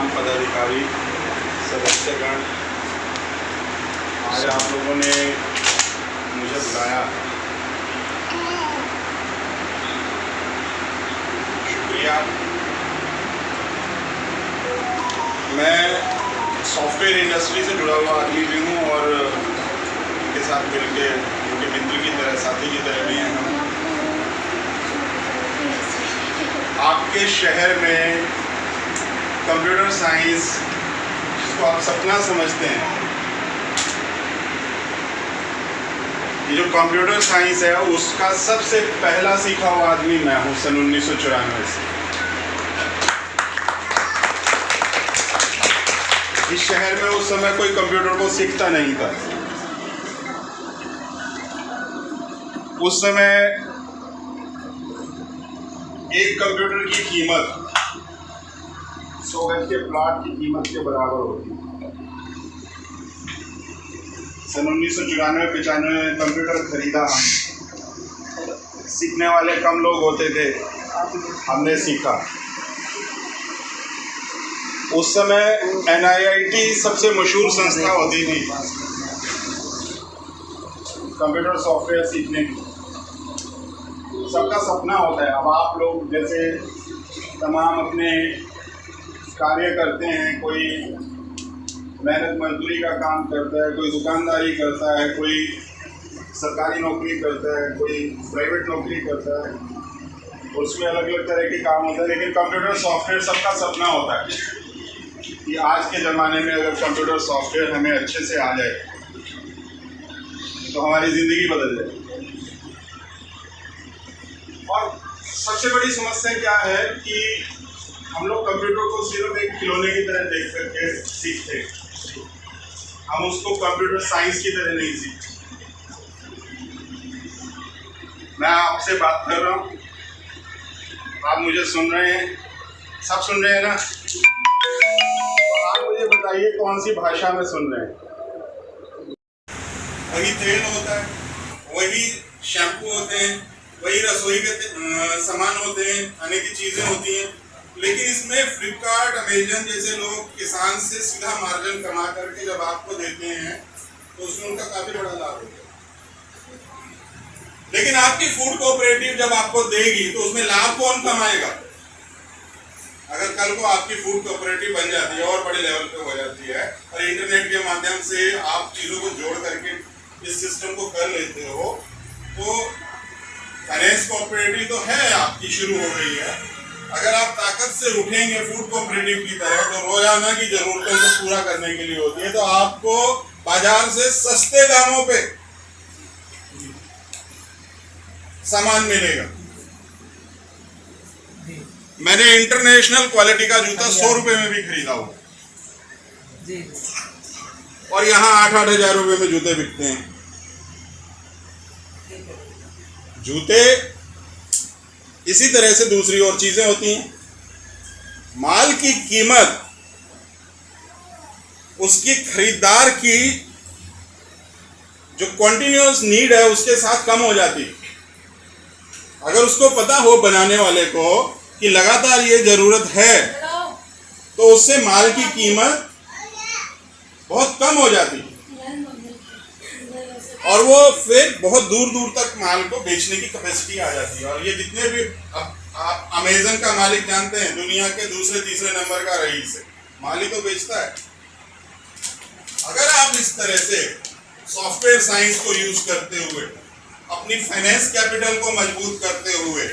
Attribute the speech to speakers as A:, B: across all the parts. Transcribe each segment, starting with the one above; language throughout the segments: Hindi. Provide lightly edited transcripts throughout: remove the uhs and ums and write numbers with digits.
A: तमाम पदाधिकारी, सदस्यगण, आज आप लोगों ने मुझे बुलाया, शुक्रिया। मैं सॉफ्टवेयर इंडस्ट्री से जुड़ा हुआ आदमी भी हूँ और उनके साथ मिलके उनके मित्र की तरह, साथी की तरह भी हैं हम। आपके शहर में कंप्यूटर साइंस, जिसको आप सपना समझते हैं, ये जो कंप्यूटर साइंस है उसका सबसे पहला सीखा हुआ आदमी मैं हूँ सन 1994 से। इस शहर में उस समय कोई कंप्यूटर को सीखता नहीं था। उस समय एक कंप्यूटर की कीमत 100 गज के प्लॉट की कीमत के बराबर होती है। सन 1994-95 में कंप्यूटर खरीदा हम। सीखने वाले कम लोग होते थे, हमने सीखा। उस समय NIIT सबसे मशहूर संस्था होती थी कंप्यूटर सॉफ्टवेयर सीखने की। सबका सपना होता है। अब आप लोग जैसे तमाम अपने कार्य करते हैं, कोई मेहनत मजदूरी का काम करता है, कोई दुकानदारी करता है, कोई सरकारी नौकरी करता है, कोई प्राइवेट नौकरी करता है, उसमें अलग अलग तरह के काम होते हैं। लेकिन कंप्यूटर सॉफ्टवेयर सबका सपना होता है कि आज के ज़माने में अगर कंप्यूटर सॉफ्टवेयर हमें अच्छे से आ जाए तो हमारी ज़िंदगी बदल जाए। और सबसे बड़ी समस्या क्या है कि हम लोग कंप्यूटर को सिर्फ एक खिलौने की तरह देख करके सीखते हैं, हम उसको कंप्यूटर साइंस की तरह नहीं सीखते। मैं आपसे बात कर रहा हूँ, आप मुझे सुन रहे हैं, सब सुन रहे हैं ना? तो आप मुझे बताइए कौन सी भाषा में सुन रहे हैं? वही तेल होता है, वही शैम्पू होते हैं, वही रसोई के सामान होते हैं, खाने की चीज़ें होती हैं, लेकिन इसमें फ्लिपकार्ट, अमेजन जैसे लोग किसान से सीधा मार्जिन कमा करके जब आपको देते हैं तो उसमें उनका काफ़ी बड़ा लाभ होता है। लेकिन आपकी फूड कोऑपरेटिव जब आपको देगी तो उसमें लाभ कौन कमाएगा? अगर कल को आपकी फूड कोऑपरेटिव बन जाती है और बड़े लेवल पे हो जाती है और इंटरनेट के माध्यम से आप चीज़ों को जोड़ करके इस सिस्टम को कर लेते हो, तो फाइनेंस कोऑपरेटिव तो है आपकी, शुरू हो गई है। अगर आप ताकत से उठेंगे फूड कोऑपरेटिव की तरह, तो रोजाना की जरूरतों को पूरा करने के लिए होती है, तो आपको बाजार से सस्ते दामों पे सामान मिलेगा। मैंने इंटरनेशनल क्वालिटी का जूता 100 रुपए में भी खरीदा हुआ, और यहाँ 8-8 हजार रुपए में जूते बिकते हैं। जूते इसी तरह से दूसरी और चीजें होती हैं। माल की कीमत उसकी खरीदार की जो कॉन्टिन्यूअस नीड है उसके साथ कम हो जाती है। अगर उसको पता हो बनाने वाले को कि लगातार ये जरूरत है, तो उससे माल की कीमत बहुत कम हो जाती है और वो फिर बहुत दूर दूर तक माल को बेचने की कैपेसिटी आ जाती है। और ये जितने भी आप अमेजन का मालिक जानते हैं, दुनिया के दूसरे तीसरे नंबर का रईस है, माल ही तो बेचता है। अगर आप इस तरह से सॉफ्टवेयर साइंस को यूज करते हुए, अपनी फाइनेंस कैपिटल को मजबूत करते हुए,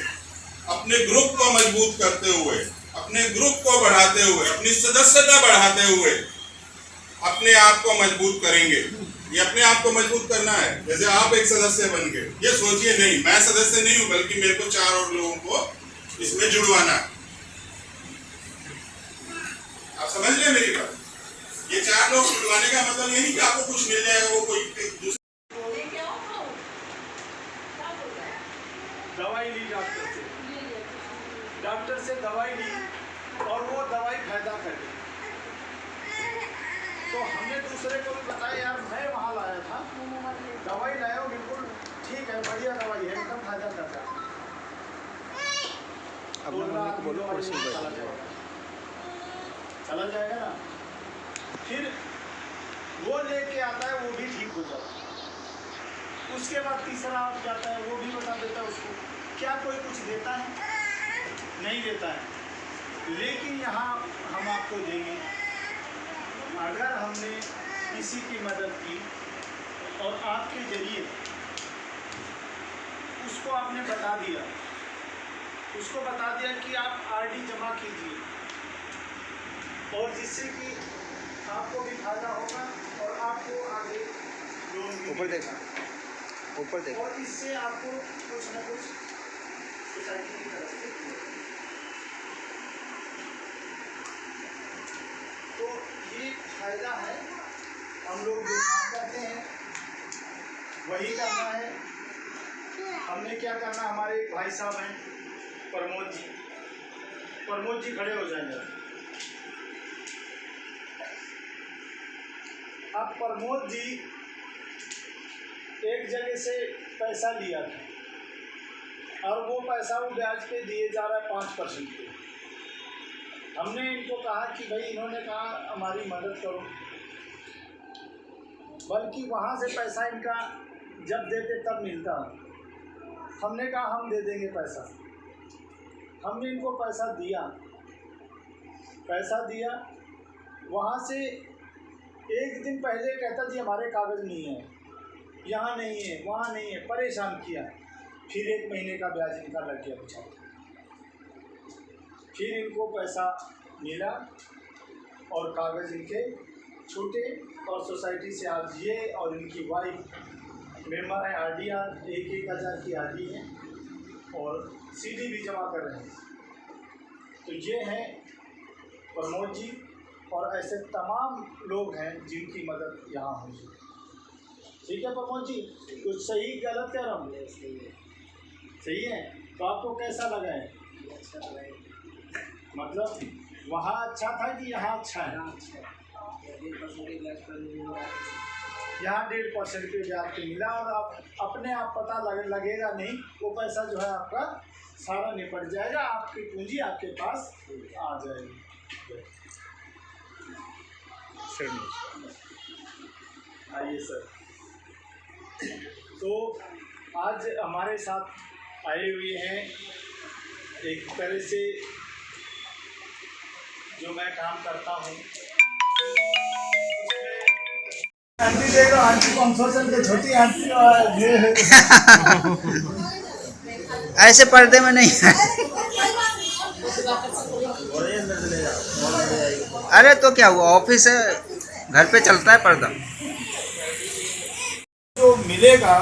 A: अपने ग्रुप को मजबूत करते हुए, अपने ग्रुप को बढ़ाते हुए, अपनी सदस्यता बढ़ाते हुए अपने आप को मजबूत करेंगे। ये अपने आप को मजबूत करना है। जैसे आप एक सदस्य बन गए, ये सोचिए नहीं मैं सदस्य नहीं हूं, बल्कि मेरे को 4 और लोगों को इसमें जुड़वाना है। आप समझ लें मेरी बात? ये 4 लोग जुड़वाने का मतलब ये नहीं कि आपको कुछ मिल जाएगा, वो कोई
B: दवाई ली डॉक्टर से दवाई ली और वो दवाई फायदा कर दी। तो हमने दूसरे को भी बताया, यार मैं वहाँ लाया था, दवाई लाया बिल्कुल ठीक है, बढ़िया दवाई है, एकदम फायदा करता है। चला जाएगा ना। फिर वो लेके आता है, वो भी ठीक हो जाता है। उसके बाद तीसरा आप जाता है, वो भी बता देता है उसको। क्या कोई कुछ देता है? नहीं देता है। लेकिन यहाँ हम आपको देंगे, अगर हमने किसी की मदद की और आपके जरिए उसको आपने बता दिया, उसको बता दिया कि आप आरडी जमा कीजिए, और जिससे कि आपको भी फायदा होगा और आपको आगे लोन भी
C: ऊपर देखा, ऊपर देखा।
B: और इससे आपको कुछ न कुछ सोसाइटी की तरफ से तो ये फायदा है। हम लोग जो काम करते हैं वही करना है। हमने क्या करना, हमारे एक भाई साहब हैं प्रमोद जी खड़े हो जाएंगे। अब प्रमोद जी एक जगह से पैसा लिया था और वो पैसा वो ब्याज पे दिए जा रहा है 5% पे। हमने इनको कहा कि भाई, इन्होंने कहा हमारी मदद करो, बल्कि वहाँ से पैसा इनका जब देते तब मिलता। हमने कहा हम दे देंगे पैसा। हमने इनको पैसा दिया। वहाँ से एक दिन पहले कहता जी हमारे कागज़ नहीं है, यहाँ नहीं है, वहाँ नहीं है, परेशान किया। फिर 1 महीने का ब्याज इनका लग गया बेचारा। फिर इनको पैसा मिला और कागज़ इनके छूटे और सोसाइटी से आज ये और इनकी वाइफ मेंबर है आरडीआर, 1,000 की आरडी है और सीडी भी जमा कर रहे हैं। तो ये हैं प्रमोद जी, और ऐसे तमाम लोग हैं जिनकी मदद यहाँ हुई। ठीक है प्रमोद जी, कुछ सही गलत कह रहा हूँ? सही है। तो आपको कैसा लगा है? मतलब वहाँ अच्छा था कि यहाँ अच्छा है? यहाँ 1.5% पे ब्याज पे मिला और आप अपने आप पता लगेगा नहीं, वो पैसा जो है आपका सारा निपट जाएगा, आपकी पूंजी आपके पास आ जाएगी। आइए सर। तो आज हमारे साथ आए हुए हैं, एक तरह से जो मैं काम करता हूँ आंटी देखो, आंटी 500 के छोटी आंटी
C: ऐसे पर्दे में नहीं। अरे तो क्या हुआ, ऑफिस है, घर पे चलता है पर्दा।
B: जो मिलेगा,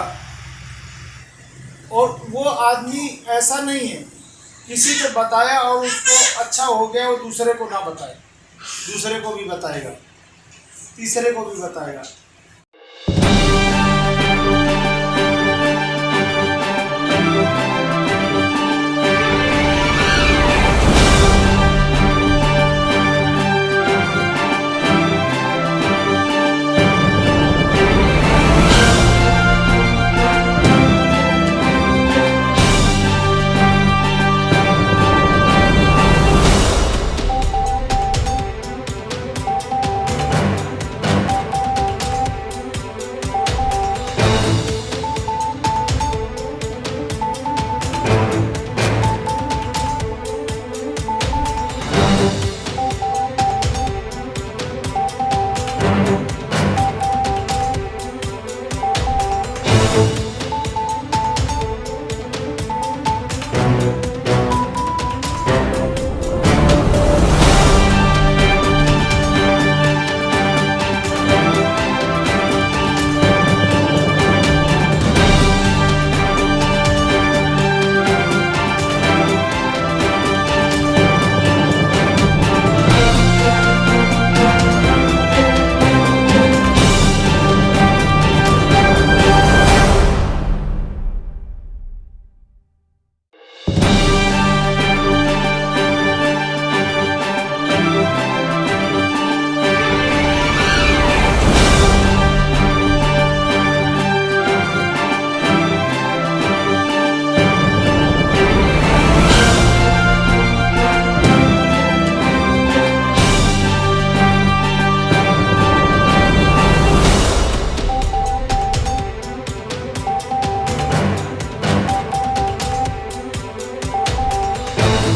B: और वो आदमी ऐसा नहीं है किसी को बताया और उसको अच्छा हो गया वो दूसरे को ना बताए, दूसरे को भी बताएगा, तीसरे को भी बताएगा।